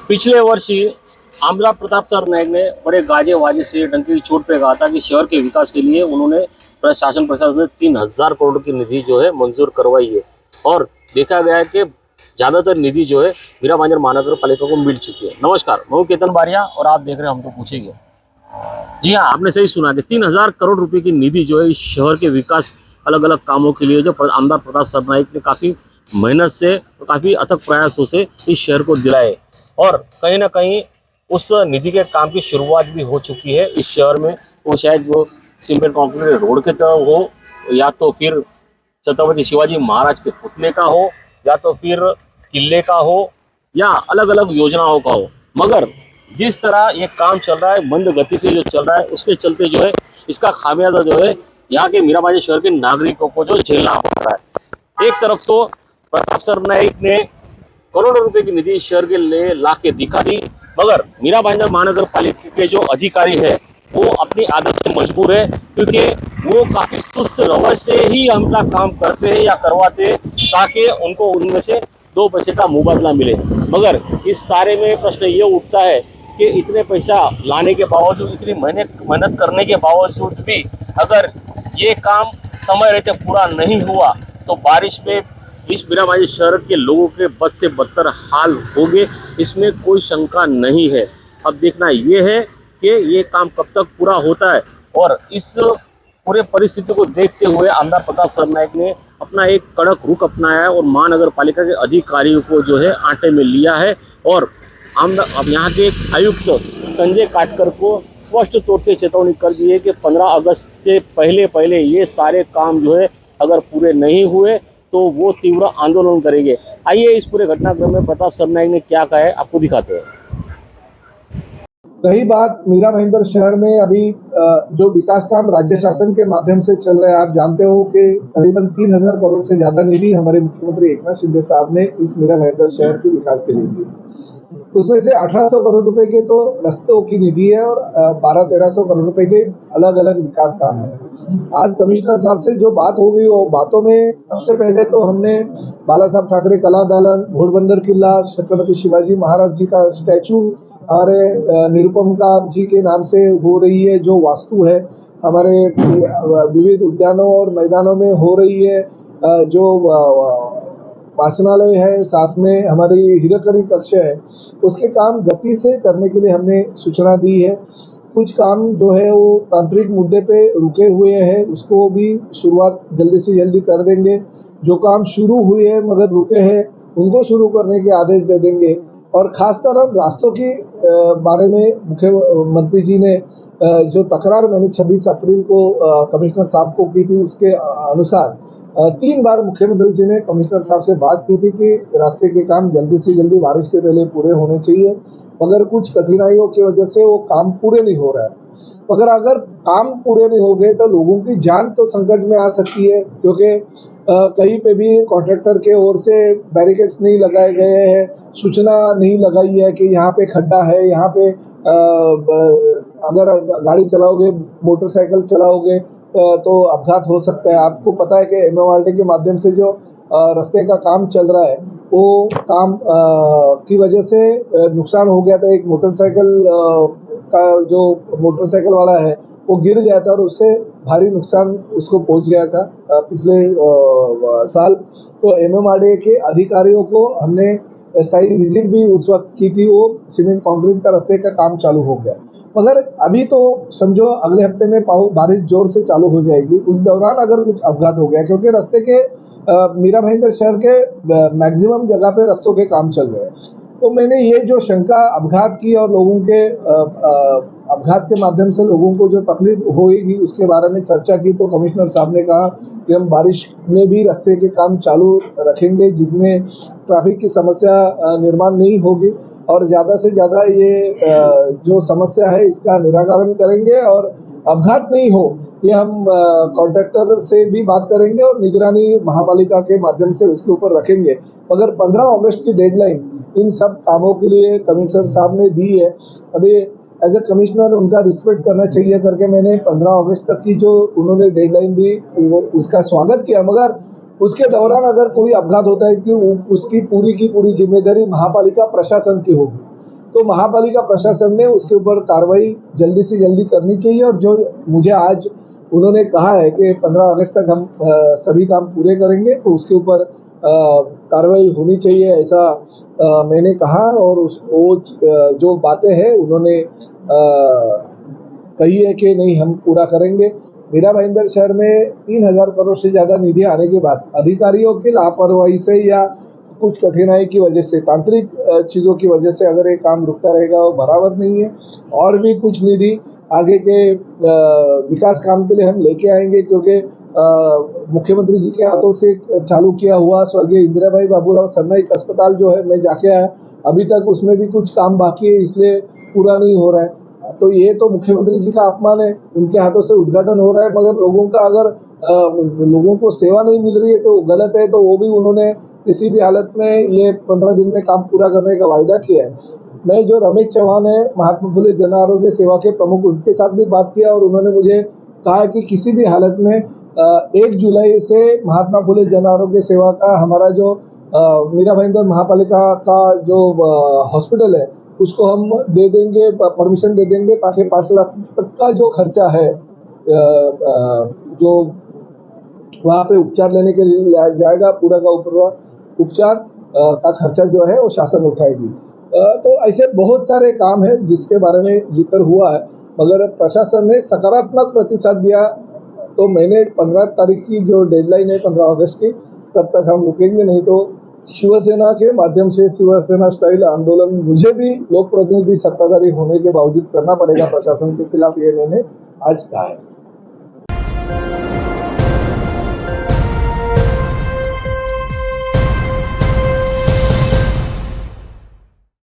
पिछले वर्ष ही आमला प्रताप सर नायक ने बड़े गाजे वाजे से डंके की चोट पे कहा था कि शहर के विकास के लिए उन्होंने प्रशासन प्रशासन ने 3,000 करोड़ की निधि जो है मंजूर करवाई है। और देखा गया है कि ज्यादातर निधि जो है मीरा भाईंदर महानगर पालिका को मिल चुकी है। नमस्कार, मैं हूं केतन बारिया और आप देख रहे हैं हम तो पूछेंगे। जी हाँ, आपने सही सुना कि 3,000 करोड़ रुपए की निधि जो है इस शहर के विकास अलग अलग कामों के लिए जो आमदार प्रताप सरनाईक ने काफी मेहनत से और काफी अथक प्रयासों से इस शहर को दिलाए। और कहीं ना कहीं उस निधि के काम की शुरुआत भी हो चुकी है इस शहर में। वो शायद वो सीमेंट कंक्रीट रोड के तरह हो, या तो फिर छत्रपति शिवाजी महाराज के पुतले का हो, या तो फिर किले का हो, या अलग अलग योजनाओं का हो। मगर जिस तरह ये काम चल रहा है, मंद गति से जो चल रहा है, उसके चलते जो है इसका खामियाजा जो है यहाँ के मीरा भाईंदर शहर के नागरिकों को जो झेलना पड़ रहा है। एक तरफ तो प्रताप सरनाईक ने करोड़ों रुपए की निधि शहर के लिए ला के दिखा दी, मगर मीरा भाईंदर महानगर पालिका के जो अधिकारी है वो अपनी आदत से मजबूर है, क्योंकि वो काफी सुस्त रवैये से ही अपना काम करते हैं या करवाते हैं ताकि उनको उनमें से 2 पैसे का मुबादला मिले। मगर इस सारे में प्रश्न ये उठता है कि इतने पैसा लाने के बावजूद, इतनी मेहनत करने के बावजूद भी अगर ये काम समय रहते पूरा नहीं हुआ तो बारिश में इस मीरा भाईंदर शहर के लोगों के बद से बदतर हाल होंगे, इसमें कोई शंका नहीं है। अब देखना ये है कि ये काम कब तक पूरा होता है। और इस पूरे परिस्थिति को देखते हुए आमदार प्रताप सरनाईक ने अपना एक कड़क रुख अपनाया है और महानगर पालिका के अधिकारियों को जो है आटे में लिया है। और अब यहाँ के आयुक्त संजय काटकर को स्पष्ट तौर से चेतावनी कर दी है कि 15 अगस्त से पहले ये सारे काम जो है अगर पूरे नहीं हुए तो वो तीव्र आंदोलन करेंगे। आइए इस पूरे घटनाक्रम में प्रताप सरनाईक ने क्या कहा है आपको दिखाते हैं। रही बात मीरा भाईंदर शहर में अभी जो विकास काम राज्य शासन के माध्यम से चल रहा है, आप जानते हो कि करीबन 3,000 करोड़ से ज्यादा निधि हमारे मुख्यमंत्री एकनाथ शिंदे साहब ने इस मीरा भाईंदर शहर के विकास के लिए दी। उसमें से 1,800 करोड़ रुपए के तो रस्तों की निधि है और 1,200-1,300 करोड़ रुपए के अलग अलग विकास काम है। आज कमिश्नर साहब से जो बात हो गई वो बातों में सबसे पहले तो हमने बाला साहब ठाकरे कला दालन, घोड़बंदर किला, छत्रपति शिवाजी महाराज जी का स्टैचू हमारे निरुपम जी के नाम से हो रही है, जो वास्तु है हमारे विविध उद्यानों और मैदानों में हो रही है, जो वाचनालय है, साथ में हमारी हीराकरी कक्ष है, उसके काम गति से करने के लिए हमने सूचना दी है। कुछ काम जो है वो तांत्रिक मुद्दे पे रुके हुए हैं, उसको भी शुरुआत जल्दी से जल्दी कर देंगे। जो काम शुरू हुए हैं मगर रुके हैं उनको शुरू करने के आदेश दे देंगे। और खासकर अब रास्तों की बारे में मुख्यमंत्री जी ने जो तकरार मैंने 26 अप्रैल को कमिश्नर साहब को की थी, उसके अनुसार 3 बार मुख्यमंत्री जी ने कमिश्नर साहब से बात की थी कि रास्ते के काम जल्दी से जल्दी बारिश के पहले पूरे होने चाहिए, मगर कुछ कठिनाइयों की वजह से वो काम पूरे नहीं हो रहा है। मगर अगर काम पूरे नहीं हो गए तो लोगों की जान तो संकट में आ सकती है, क्योंकि कहीं पे भी कॉन्ट्रैक्टर के ओर से बैरिकेड्स नहीं लगाए गए हैं, सूचना नहीं लगाई है कि यहाँ पे खड्डा है, यहाँ पे अगर गाड़ी चलाओगे, मोटरसाइकिल चलाओगे तो अपघात हो सकता है। आपको पता है कि MMRD के माध्यम से जो रास्ते का काम चल रहा है वो काम की वजह से नुकसान हो गया था। एक मोटरसाइकिल का जो मोटरसाइकिल वाला है वो गिर गया था और उससे भारी नुकसान उसको पहुंच गया था पिछले साल। तो MMRD के अधिकारियों को हमने साइड विजिट भी उस वक्त की थी, वो सीमेंट कंक्रीट का रास्ते का काम चालू हो गया। मगर अभी तो समझो अगले हफ्ते में बारिश जोर से चालू हो जाएगी, उस दौरान अगर कुछ अपघात हो गया, क्योंकि रास्ते के मीरा भाईंदर शहर के मैक्सिमम जगह पे रास्तों के काम चल रहे हैं, तो मैंने ये जो शंका अपघात की और लोगों के अपघात के माध्यम से लोगों को जो तकलीफ होगी उसके बारे में चर्चा की। तो कमिश्नर साहब ने कहा कि हम बारिश में भी रास्ते के काम चालू रखेंगे, जिसमें ट्रैफिक की समस्या निर्माण नहीं होगी और ज़्यादा से ज़्यादा ये जो समस्या है इसका निराकरण करेंगे और अपघात नहीं हो ये हम कॉन्ट्रैक्टर से भी बात करेंगे और निगरानी महापालिका के माध्यम से उसके ऊपर रखेंगे। मगर 15 अगस्त की डेडलाइन इन सब कामों के लिए कमिश्नर साहब ने दी है। अभी एज ए कमिश्नर उनका रिस्पेक्ट करना चाहिए करके मैंने 15 अगस्त तक की जो उन्होंने डेडलाइन दी वो उसका स्वागत किया, मगर उसके दौरान अगर कोई अपघात होता है कि उसकी पूरी की पूरी जिम्मेदारी महापालिका प्रशासन की होगी। तो महापालिका प्रशासन ने उसके ऊपर कार्रवाई जल्दी से जल्दी करनी चाहिए। और जो मुझे आज उन्होंने कहा है कि 15 अगस्त तक हम सभी काम पूरे करेंगे, तो उसके ऊपर कार्रवाई होनी चाहिए, ऐसा मैंने कहा। और वो जो बातें हैं उन्होंने कही है कि नहीं, हम पूरा करेंगे। मीरा भाईंदर शहर में 3000 करोड़ से ज़्यादा निधि आने के बाद अधिकारियों की लापरवाही से या कुछ कठिनाई की वजह से, तांत्रिक चीज़ों की वजह से अगर ये काम रुकता रहेगा वो बराबर नहीं है। और भी कुछ निधि आगे के विकास काम के लिए हम लेके आएंगे, क्योंकि मुख्यमंत्री जी के हाथों से चालू किया हुआ स्वर्गीय इंदिराबाई बाबूराव सरनाईक अस्पताल जो है, मैं जाके आया, अभी तक उसमें भी कुछ काम बाकी है, इसलिए पूरा नहीं हो रहा है। तो ये तो मुख्यमंत्री जी का अपमान है, उनके हाथों से उद्घाटन हो रहा है, मगर लोगों का अगर लोगों को सेवा नहीं मिल रही है तो गलत है। तो वो भी उन्होंने किसी भी हालत में ये 15 दिन में काम पूरा करने का वायदा किया है। मैं जो रमेश चौहान है, महात्मा फुले जन आरोग्य सेवा के प्रमुख, उनके साथ भी बात किया और उन्होंने मुझे कहा कि किसी भी हालत में 1 जुलाई से महात्मा फुले जन आरोग्य सेवा का हमारा जो मीरा भाईंदर महापालिका का जो हॉस्पिटल है उसको हम दे देंगे, परमिशन दे देंगे, ताकि 5 लाख तक का जो खर्चा है जो वहाँ पे उपचार लेने के लिए जाएगा, पूरा का पूरा उपचार का खर्चा जो है वो शासन उठाएगी। तो ऐसे बहुत सारे काम है जिसके बारे में जिक्र हुआ है, मगर प्रशासन ने सकारात्मक प्रतिसाद दिया। तो मैंने 15 तारीख की जो डेडलाइन है 15 अगस्त की, तब तक हम रुकेंगे नहीं। तो शिवसेना के माध्यम से शिवसेना स्टाइल आंदोलन मुझे भी लोक प्रतिनिधि सत्ताधारी होने के बावजूद करना पड़ेगा प्रशासन के खिलाफ, ये मैंने आज कहा है।